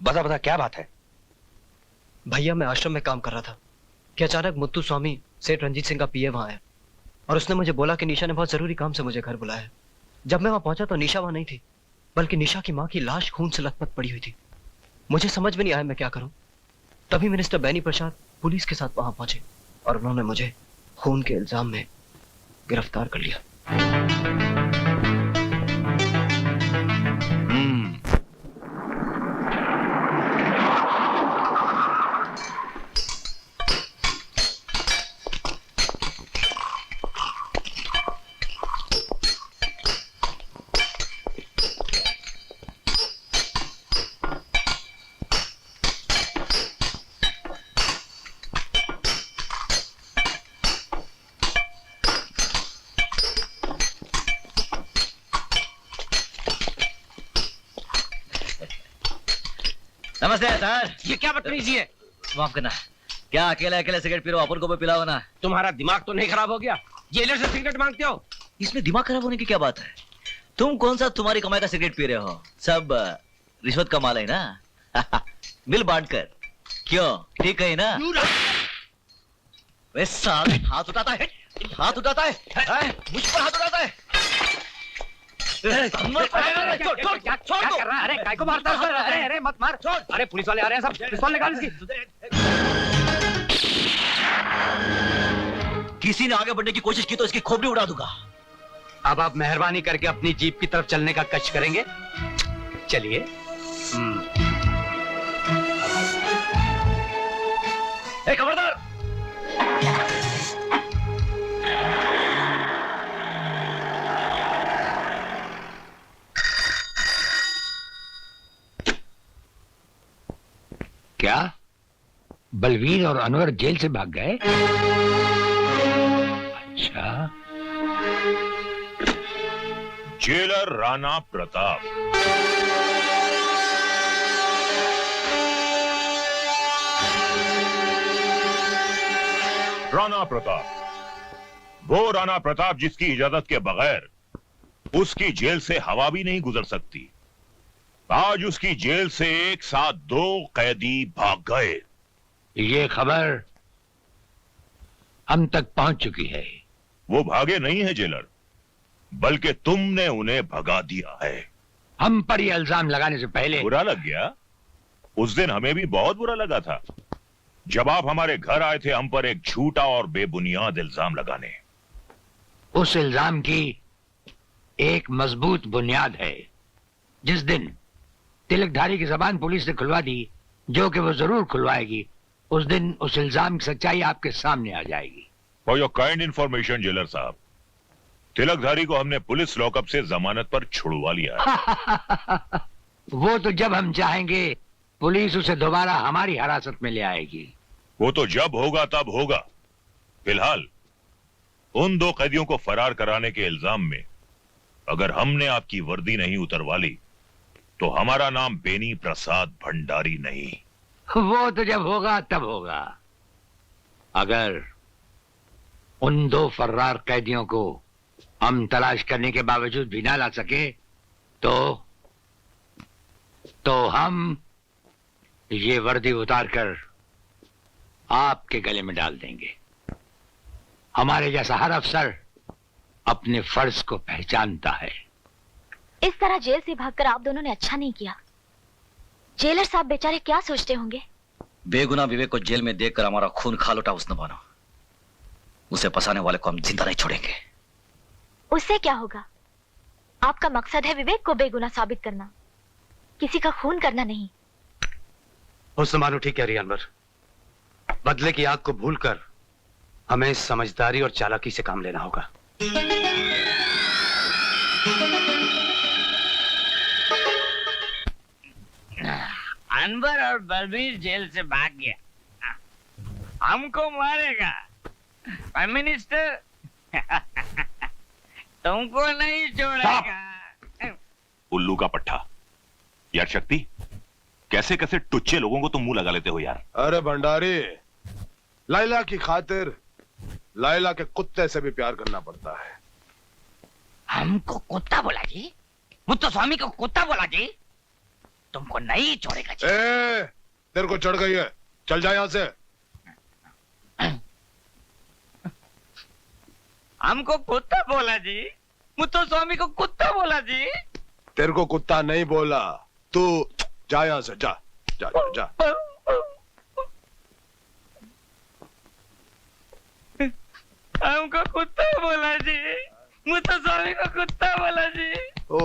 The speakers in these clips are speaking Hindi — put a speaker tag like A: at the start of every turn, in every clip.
A: बता बता क्या बात है?
B: भैया मैं आश्रम में काम कर रहा था कि अचानक मुत्तू स्वामी सेठ रंजीत सिंह का पीए वहां आया और उसने मुझे बोला कि निशा ने बहुत जरूरी काम से मुझे घर बुलाया है। जब मैं वहां पहुंचा तो निशा वहां नहीं थी, बल्कि निशा की मां की लाश खून से लथपथ पड़ी हुई थी। मुझे समझ में नहीं आया मैं क्या करूं। तभी मिनिस्टर बैनी प्रसाद पुलिस के साथ वहां पहुंचे और उन्होंने मुझे खून के इल्जाम में गिरफ्तार कर लिया।
C: नमस्ते सर।
D: ये क्या बदतमीजी है?
C: माफ करना, क्या अकेले अकेले सिगरेट पी रहे हो? अपन को भी पिलाओ ना।
D: तुम्हारा दिमाग तो नहीं खराब हो गया? जेलर से सिगरेट मांगते हो?
C: इसमें दिमाग खराब होने की क्या बात है? तुम कौन सा तुम्हारी कमाई का सिगरेट पी रहे हो? सब रिश्वत का माल है ना। बिल बांट कर। क्यों, ठीक है ना? वे साले हाथ उठाता है, हाथ उठाता है, मुझ पर हाथ उठाता है।
D: छोड़ कर रहा है? अरे काय को मारता है? अरे अरे मत मार। अरे पुलिस वाले आ रहे हैं, सब पिस्तौल निकाल इसकी।
C: किसी ने आगे बढ़ने की कोशिश की तो इसकी खोपड़ी उड़ा दूंगा।
D: अब आप मेहरबानी करके अपनी जीप की तरफ चलने का कष्ट करेंगे? चलिए।
C: खबरदार!
A: क्या बलवीर और अनवर जेल से भाग गए? अच्छा।
E: जेलर राणा प्रताप। राणा प्रताप, वो राणा प्रताप जिसकी इजाजत के बगैर उसकी जेल से हवा भी नहीं गुजर सकती। आज उसकी जेल से एक साथ 2 कैदी भाग गए।
A: ये खबर हम तक पहुंच चुकी है।
E: वो भागे नहीं है जेलर, बल्कि तुमने उन्हें भगा दिया है।
A: हम पर यह इल्जाम लगाने से पहले
E: बुरा लग गया? उस दिन हमें भी बहुत बुरा लगा था जब आप हमारे घर आए थे हम पर एक झूठा और बेबुनियाद इल्जाम लगाने।
A: उस इल्जाम की एक मजबूत बुनियाद है। जिस दिन तिलकधारी की जबान पुलिस ने खुलवा दी, जो कि वो जरूर खुलवाएगी, उस दिन उस इल्जाम की सच्चाई आपके सामने आ जाएगी।
E: For your kind information jailer साहब, तिलकधारी को हमने पुलिस लॉकअप से जमानत पर छुड़वा लिया है।
A: वो तो जब हम चाहेंगे पुलिस उसे दोबारा हमारी हिरासत में ले आएगी।
E: वो तो जब होगा तब होगा। फिलहाल उन 2 कैदियों को फरार कराने के इल्जाम में अगर हमने आपकी वर्दी नहीं उतरवा ली तो हमारा नाम बेनी प्रसाद भंडारी नहीं।
A: वो तो जब होगा तब होगा। अगर उन 2 फर्रार कैदियों को हम तलाश करने के बावजूद भी ना ला सके तो हम ये वर्दी उतारकर आपके गले में डाल देंगे। हमारे जैसा हर अफसर अपने फर्ज को पहचानता है।
F: इस तरह जेल से भागकर आप दोनों ने अच्छा नहीं किया। जेलर साहब बेचारे क्या सोचते होंगे?
C: बेगुनाह विवेक को जेल में देखकर हमारा खून खालोटा उसने बना। उसे फंसाने वाले को हम जिंदा नहीं छोड़ेंगे।
F: उससे क्या होगा? आपका मकसद है विवेक को बेगुनाह साबित करना, किसी का खून करना नहीं।
D: हुस्न ठीक कह रही है अनवर। बदले की आग को भूलकर हमें समझदारी और चालाकी से काम लेना होगा।
G: अनवर और बलबीर जेल से भाग गया, हमको मारेगा। प्राइम मिनिस्टर तुमको नहीं छोड़ेगा।
E: उल्लू का पट्टा। यार शक्ति, कैसे कैसे टुच्चे लोगों को तुम मुंह लगा लेते हो यार।
H: अरे भंडारी, लाइला की खातिर लाइला के कुत्ते से भी प्यार करना पड़ता है।
G: हमको कुत्ता बोला जी? मुत्तू स्वामी को कुत्ता बोला जी? तुमको नहीं छोड़ेगा जी।
H: तेरे को चढ़ गई है, चल जा यहाँ से।
G: हमको कुत्ता बोला जी, मुत्तु स्वामी को कुत्ता बोला जी।
H: तेरे को कुत्ता नहीं बोला, तू जा यहाँ से, जा जा जा, जा।
G: हमको कुत्ता बोला जी, मुत्तु स्वामी को कुत्ता बोला जी।
H: ओ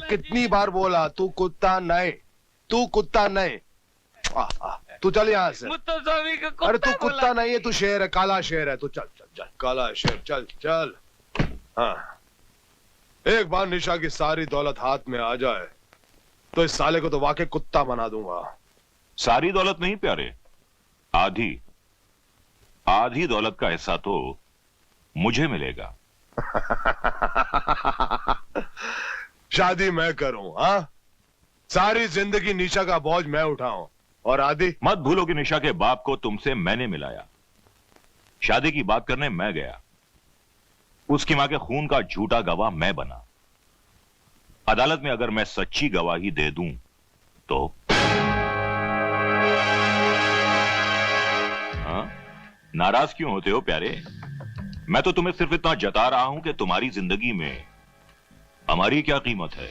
H: कितनी बार बोला, तू कुत्ता नहीं, तू कुत्ता नहीं। तू चल यहाँ से।
G: मुत्तु स्वामी को कुत्ता
H: अरे तू
G: बोला
H: कुत्ता
G: जी।
H: नहीं है, तू शेर है, काला शेर है। तू चल चल चल, काला शेर, चल चल। हाँ, एक बार निशा की सारी दौलत हाथ में आ जाए तो इस साले को तो वाकई कुत्ता बना दूंगा।
E: सारी दौलत नहीं प्यारे, आधी आधी दौलत का हिस्सा तो मुझे मिलेगा।
H: शादी मैं करूं, हाँ? सारी जिंदगी निशा का बोझ मैं उठाऊं और आदि?
E: मत भूलो कि निशा के बाप को तुमसे मैंने मिलाया, शादी की बात करने मैं गया, उसकी मां के खून का झूठा गवाह मैं बना। अदालत में अगर मैं सच्ची गवाही दे दूं तो हाँ? नाराज क्यों होते हो प्यारे? मैं तो तुम्हें सिर्फ इतना जता रहा हूं कि तुम्हारी जिंदगी में हमारी क्या कीमत है।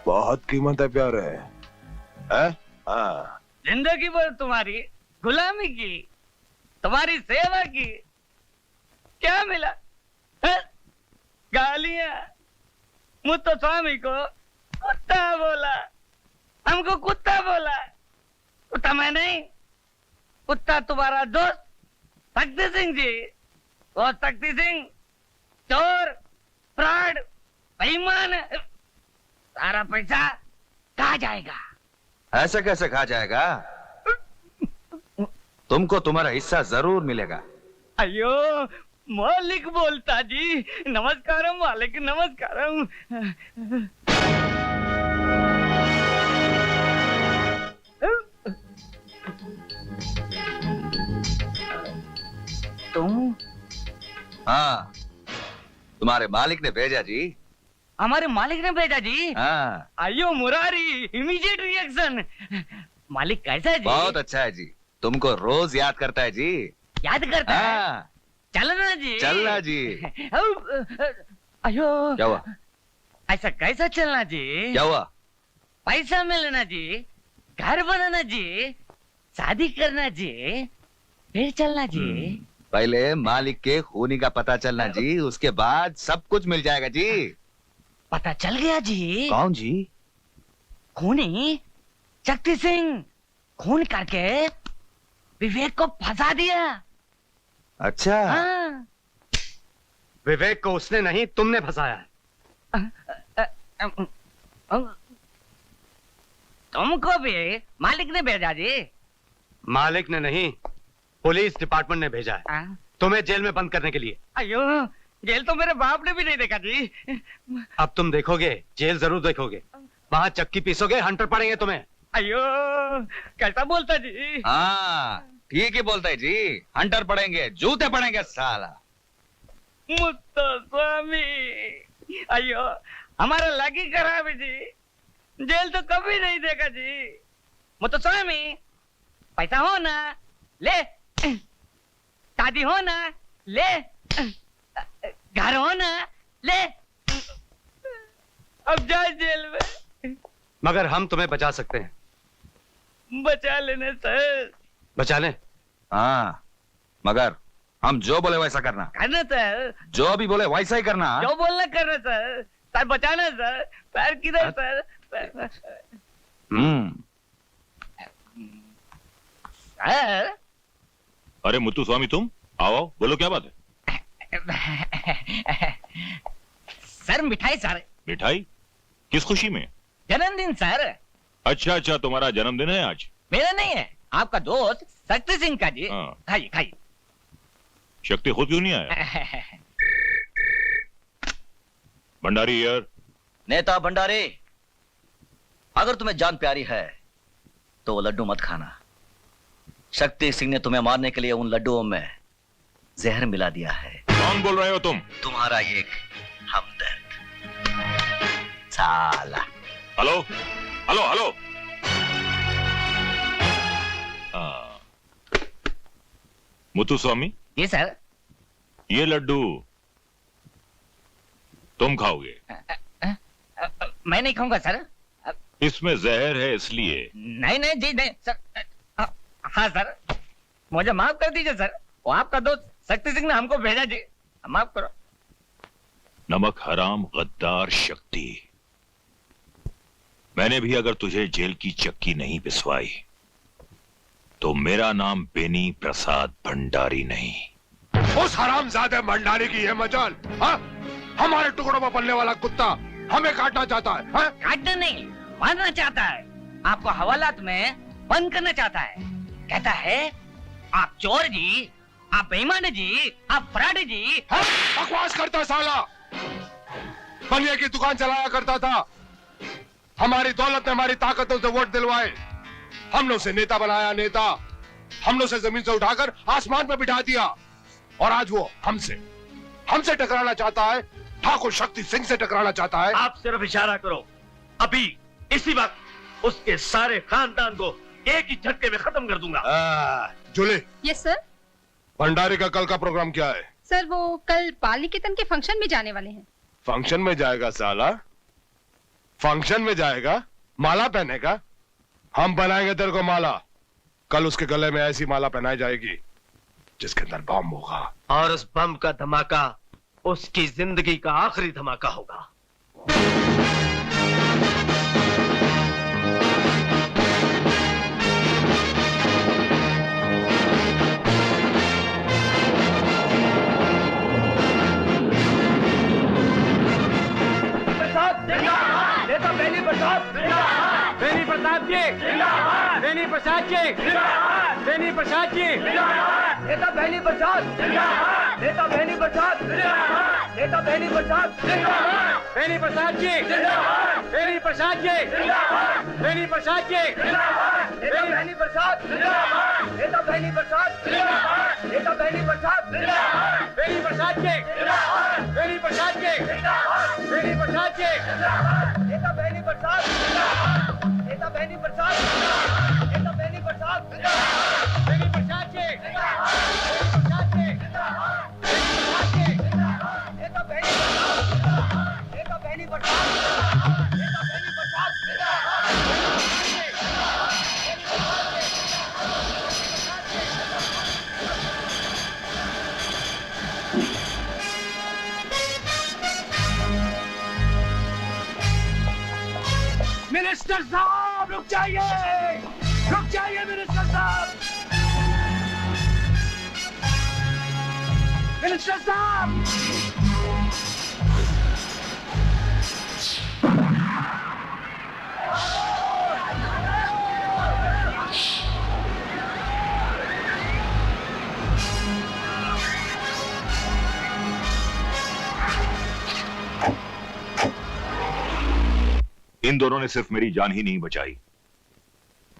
H: बहुत कीमत है प्यारे, है? हाँ।
G: जिंदगी भर तुम्हारी गुलामी की, तुम्हारी सेवा की, क्या मिला? गालियां। मुत्तु स्वामी को कुत्ता बोला, हमको कुत्ता बोला। कुत्ता मैं नहीं, कुत्ता तुम्हारा दोस्त शक्ति सिंह जी। वो शक्ति सिंह चोर, फ्रॉड, बेईमान, सारा पैसा कहाँ जाएगा?
I: ऐसे कैसे खा जाएगा? तुमको तुम्हारा हिस्सा जरूर मिलेगा।
G: अयो मालिक बोलता जी। नमस्कारम मालिक, नमस्कारम। तुम?
I: हाँ, तुम्हारे मालिक ने भेजा जी।
G: हमारे मालिक ने भेजा जी?
I: हाँ।
G: अयो मुरारी, इमीडिएट रिएक्शन। मालिक कैसा है जी?
I: बहुत अच्छा है जी, तुमको रोज याद करता है जी।
G: याद करता है?
I: हाँ।
G: चलना जी।
I: चलना जी।
G: अयो
I: क्या हुआ?
G: ऐसा कैसा चलना जी?
I: क्या हुआ?
G: पैसा मिलना जी, घर बनाना जी, शादी करना जी, फिर चलना जी।
I: पहले मालिक के खूनी का पता चलना जी, उसके बाद सब कुछ मिल जाएगा जी।
G: पता चल गया जी।
I: कौन जी?
G: खूनी शक्ति सिंह खून करके विवेक को फंसा दिया।
I: अच्छा।
G: हाँ।
D: विवेक को उसने नहीं, तुमने फंसाया है।
G: तुमको भी मालिक ने भेजा जी?
D: मालिक ने नहीं, पुलिस डिपार्टमेंट ने भेजा है तुम्हें जेल में बंद करने के लिए।
G: अयो जेल तो मेरे बाप ने भी नहीं देखा जी।
D: अब तुम देखोगे, जेल जरूर देखोगे। वहां चक्की पीसोगे, हंटर पड़ेंगे तुम्हें।
G: अयो कैसा बोलता जी?
I: हाँ ठीक ही बोलता है जी, हंटर पड़ेंगे, जूते पड़ेंगे साला।
G: मुत्तु स्वामी, अयो हमारा लगी खराब है जी, जेल तो कभी नहीं देखा जी। मुत्तु स्वामी पैसा हो ना ले, शादी हो ना ले, घर हो ना ले, अब जाए जेल में।
D: मगर हम तुम्हें बचा सकते हैं।
G: बचा लेने सर।
D: बचा लें?
I: हाँ, मगर हम जो बोले वैसा करना।
G: करना सर,
I: जो भी बोले वैसा ही करना।
G: जो बोलना करना सर। सर बचाना सर। पैर किधर सर? सर।
E: अरे मुत्तु स्वामी, तुम आओ, बोलो क्या बात है?
G: सर मिठाई सर।
E: मिठाई? किस खुशी में?
G: जन्मदिन सर।
E: अच्छा अच्छा, तुम्हारा जन्मदिन है आज?
G: मेरा नहीं है, आपका दोस्त शक्ति सिंह का जी।
E: हाँ।
G: खाइए खाइए।
E: शक्ति खुद क्यों नहीं आया? भंडारी यार।
C: नेता भंडारी, अगर तुम्हें जान प्यारी है तो वो लड्डू मत खाना। शक्ति सिंह ने तुम्हें मारने के लिए उन लड्डुओं में जहर मिला दिया है।
E: कौन बोल रहे हो तुम?
C: तुम्हारा एक हमदर्द। साला।
E: Hello hello hello. हाँ। मुत्तुस्वामी,
G: जी सर।
E: ये लड्डू तुम खाओगे?
G: मैं नहीं खाऊंगा सर।
E: इसमें जहर है इसलिए।
G: नहीं नहीं जी नहीं सर। हाँ सर, मुझे माफ कर दीजिए सर। वो आपका दोस्त शक्ति सिंह ने हमको भेजा जी, माफ करो।
E: नमक हराम गद्दार शक्ति, मैंने भी अगर तुझे जेल की चक्की नहीं पिसवाई तो मेरा नाम बेनी प्रसाद भंडारी नहीं।
H: उस हरामजादे भंडारी की है मजाल। हाँ? हमारे टुकड़ों में पलने वाला कुत्ता हमें काटना चाहता है। हाँ?
G: काटना नहीं, मारना चाहता है। आपको हवालात में बंद करना चाहता है। कहता है आप चोर जी, आप बेईमान जी, आप फराडी जी।
H: हाँ? बकवास करता साला। बनिया की दुकान चलाया करता था, हमारी दौलत ने हमारी ताकतों से वोट दिलवाए, हमने उसे नेता बनाया। नेता हमने उसे जमीन से उठाकर आसमान में बिठा दिया और आज वो हमसे टकराना चाहता है। ठाकुर शक्ति सिंह से टकराना चाहता है।
J: आप सिर्फ इशारा करो, अभी इसी वक्त उसके सारे खानदान को एक ही झटके में खत्म कर दूंगा।
H: जूली।
K: Yes sir.
H: भंडारी का कल का प्रोग्राम क्या है?
K: सर वो कल बाल निकेतन के फंक्शन में जाने वाले हैं।
H: फंक्शन में जाएगा साला? फंक्शन में जाएगा? माला पहनेगा? हम बनाएंगे तेरे को माला। कल उसके गले में ऐसी माला पहनाई जाएगी जिसके अंदर बम होगा,
J: और उस बम का धमाका उसकी जिंदगी का आखिरी धमाका होगा।
G: नेता बेनी प्रसाद, बेनी प्रसाद जी, बेनी प्रसाद जी, बेनी प्रसाद जी, नेता बेनी प्रसाद, नेता बेनी प्रसाद, नेता बेनी प्रसाद, बेनी प्रसाद जी, बेनी प्रसाद जी, बेनी प्रसाद जी, नेता बेनी प्रसाद, नेता बेनी प्रसाद, नेता बेनी प्रसाद, बेनी प्रसाद जी, बेनी प्रसाद जी, बेनी प्रसाद जी, नेता बेनी प्रसाद, नेता बेनी प्रसाद, नेता बेनी प्रसाद, बेनी प्रसाद जी, बेनी प्रसाद जी, नेता बेनी प्रसाद, नेता बेनी प्रसाद, नेता बेनी प्रसाद, मिनिस्टर साहब रुक जाइए, रुक जाइए मिनिस्टर साहब, मिनिस्टर साहब।
E: इन दोनों ने सिर्फ मेरी जान ही नहीं बचाई,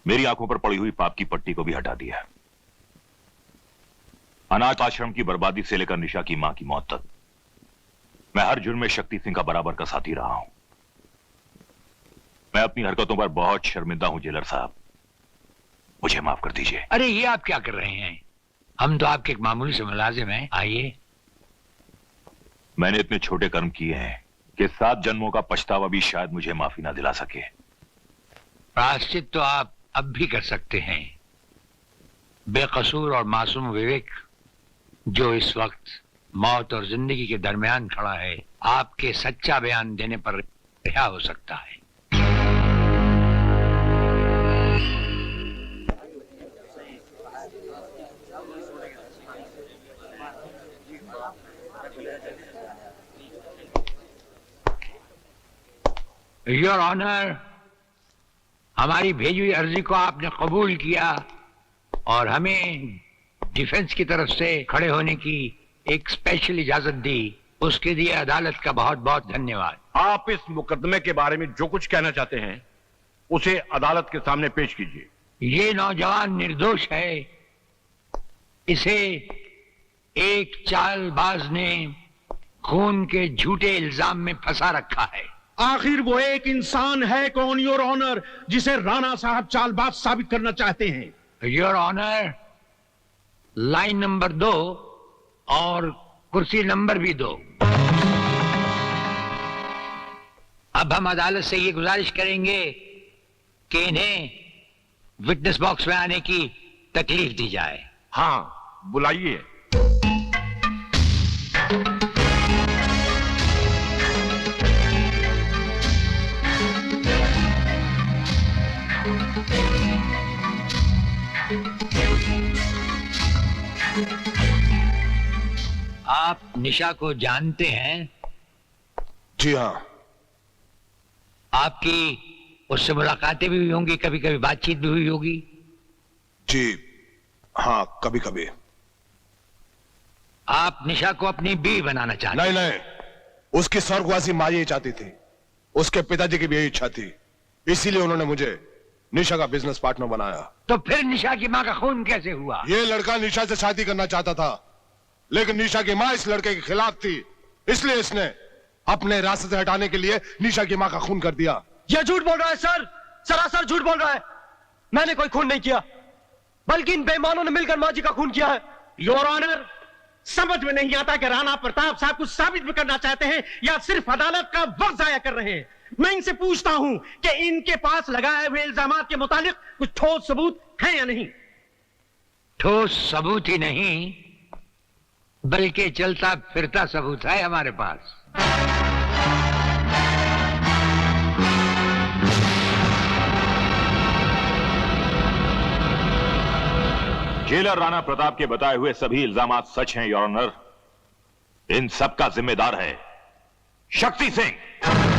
E: मेरी आंखों पर पड़ी हुई पाप की पट्टी को भी हटा दिया। अनाथ आश्रम की बर्बादी से लेकर निशा की मां की मौत तक मैं हर जुर्म में शक्ति सिंह का बराबर का साथी रहा हूं। मैं अपनी हरकतों पर बहुत शर्मिंदा हूं जेलर साहब, मुझे माफ कर दीजिए।
A: अरे ये आप क्या कर रहे हैं? हम तो आपके एक मामूली से मुलाजिम हैं। आइए।
E: मैंने इतने छोटे कर्म किए हैं कि 7 जन्मों का पछतावा भी शायद मुझे माफी ना दिला सके।
A: प्रायश्चित तो आप अब भी कर सकते हैं। बेकसूर और मासूम विवेक जो इस वक्त मौत और जिंदगी के दरमियान खड़ा है, आपके सच्चा बयान देने पर रिहा हो सकता है। योर ऑनर, हमारी भेजी हुई अर्जी को आपने कबूल किया और हमें डिफेंस की तरफ से खड़े होने की एक स्पेशल इजाजत दी, उसके लिए अदालत का बहुत बहुत धन्यवाद।
L: आप इस मुकदमे के बारे में जो कुछ कहना चाहते हैं उसे अदालत के सामने पेश कीजिए।
A: ये नौजवान निर्दोष है, इसे एक चालबाज ने खून के झूठे इल्जाम में फंसा रखा है।
L: आखिर वो एक इंसान है कौन योर ऑनर जिसे राणा साहब चालबाज साबित करना चाहते हैं?
A: योर ऑनर, लाइन नंबर 2 और कुर्सी नंबर भी 2। अब हम अदालत से ये गुजारिश करेंगे कि इन्हें विटनेस बॉक्स में आने की तकलीफ दी जाए।
L: हाँ, बुलाइए।
A: आप निशा को जानते हैं?
H: जी हाँ।
A: आपकी उससे मुलाकातें भी हुई होंगी, कभी कभी बातचीत भी हुई होगी?
H: जी हाँ, कभी कभी।
A: आप निशा को अपनी बीवी बनाना चाहते?
H: नहीं नहीं, उसकी स्वर्गवासी माँ यही चाहती थी, उसके पिताजी की भी यही इच्छा थी, इसीलिए उन्होंने मुझे निशा का बिजनेस पार्टनर बनाया।
A: तो फिर निशा की माँ का खून कैसे हुआ?
H: ये लड़का निशा से शादी करना चाहता था, लेकिन निशा की माँ इस लड़के के खिलाफ थी, इसलिए इसने अपने रास्ते से हटाने के लिए निशा की माँ का खून कर दिया।
B: यह झूठ बोल रहा है सर, सरासर झूठ बोल रहा है। मैंने कोई खून नहीं किया, बल्कि इन बेईमानों ने मिलकर माँ जी का खून किया है।
L: योर ऑनर, समझ में नहीं आता कि राणा प्रताप साहब कुछ साबित भी करना चाहते हैं या सिर्फ अदालत का वक्त जाया कर रहे हैं। मैं इनसे पूछता हूं कि इनके पास लगाए हुए इल्जामात के मुतालिक कुछ ठोस सबूत है या नहीं?
A: ठोस सबूत ही नहीं, बल्कि चलता फिरता सबूत है हमारे पास।
E: जेलर राणा प्रताप के बताए हुए सभी इल्जामात सच हैं योर ऑनर। इन सब का जिम्मेदार है शक्ति सिंह।